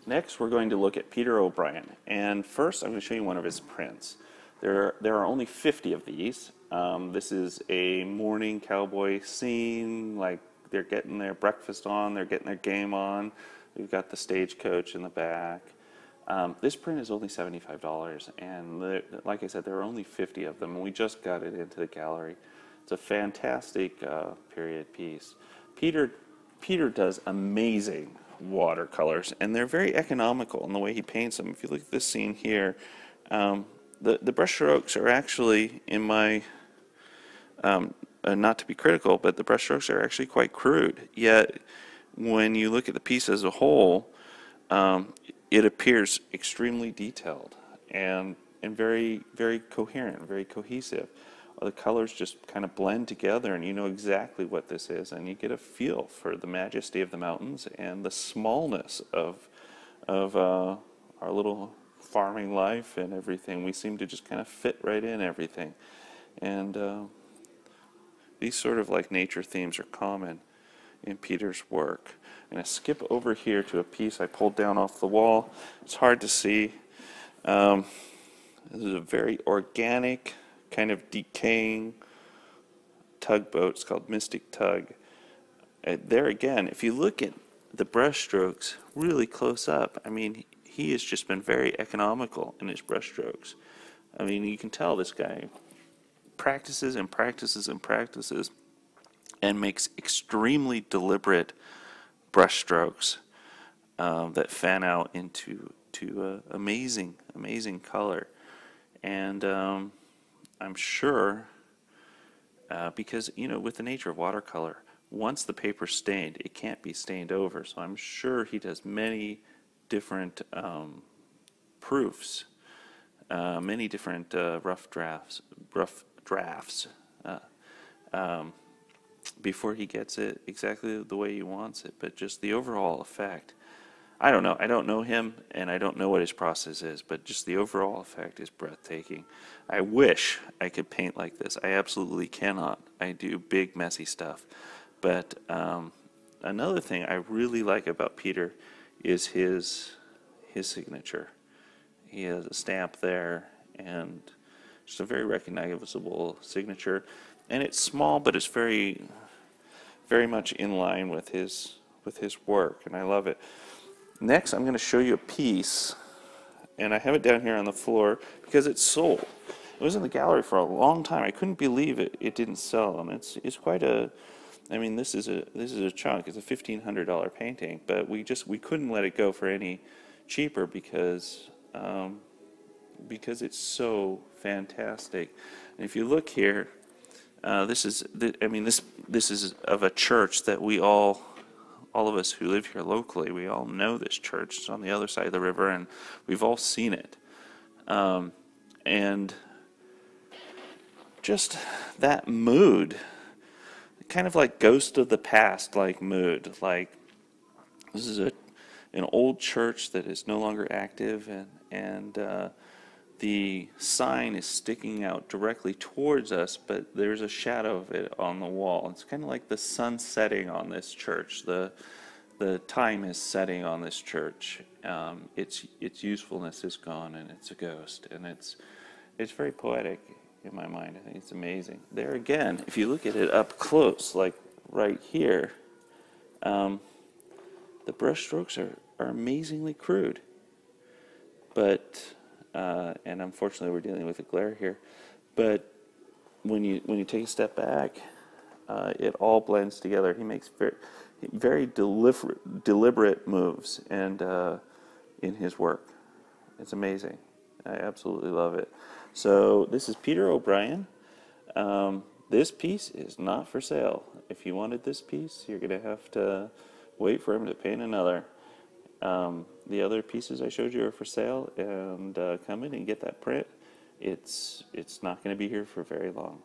Next, we're going to look at Peter O'Brien. And first, I'm going to show you one of his prints. There are only 50 of these. This is a morning cowboy scene, like they're getting their breakfast on, they're getting their game on. We've got the stagecoach in the back. This print is only $75, and like I said, there are only 50 of them, and we just got it into the gallery. It's a fantastic period piece. Peter does amazing watercolors, and they're very economical in the way he paints them. If you look at this scene here, the brush strokes are actually, in my, not to be critical, but the brush strokes are actually quite crude. Yet, when you look at the piece as a whole, it appears extremely detailed and very, very coherent, very cohesive. The colors just kind of blend together, and you know exactly what this is, and you get a feel for the majesty of the mountains and the smallness of our little farming life and everything. We seem to just kind of fit right in everything, and these sort of like nature themes are common in Peter's work. I'm going to skip over here to a piece I pulled down off the wall. It's hard to see. This is a very organic, kind of decaying tugboat. It's called Mystic Tug. There again, if you look at the brush strokes really close up, I mean, he has just been very economical in his brush strokes. I mean, you can tell this guy practices and practices and practices and makes extremely deliberate brush strokes that fan out into amazing color. And I'm sure, because, you know, with the nature of watercolor, once the paper's stained, it can't be stained over. So I'm sure he does many different proofs, many different rough drafts, before he gets it exactly the way he wants it. But just the overall effect, I don't know. I don't know him, and I don't know what his process is, but just the overall effect is breathtaking. I wish I could paint like this. I absolutely cannot. I do big, messy stuff. But another thing I really like about Peter is his signature. He has a stamp there, and just a very recognizable signature. And it's small, but it's very, very much in line with his work, and I love it. Next, I'm going to show you a piece, and I have it down here on the floor because it's sold. It was in the gallery for a long time. I couldn't believe it didn't sell, and it's quite a. I mean, this is a chunk. It's a $1,500 painting, but we couldn't let it go for any cheaper because it's so fantastic. And if you look here, this is of a church that we all of us who live here locally, we all know this church. It's on the other side of the river, and we've all seen it. And just that mood, kind of like ghost of the past like mood. Like, this is an old church that is no longer active, and the sign is sticking out directly towards us, but there's a shadow of it on the wall. It's kind of like the sun setting on this church. The time is setting on this church. Its usefulness is gone, and it's a ghost. And it's very poetic in my mind. I think it's amazing. There again, if you look at it up close, like right here, the brush strokes are amazingly crude. But and unfortunately we're dealing with a glare here, but when you take a step back, it all blends together. He makes very deliberate moves and in his work. It's amazing. I absolutely love it. So this is Peter O'Brien. This piece is not for sale. If you wanted this piece, you're going to have to wait for him to paint another. The other pieces I showed you are for sale, and come in and get that print. It's not going to be here for very long.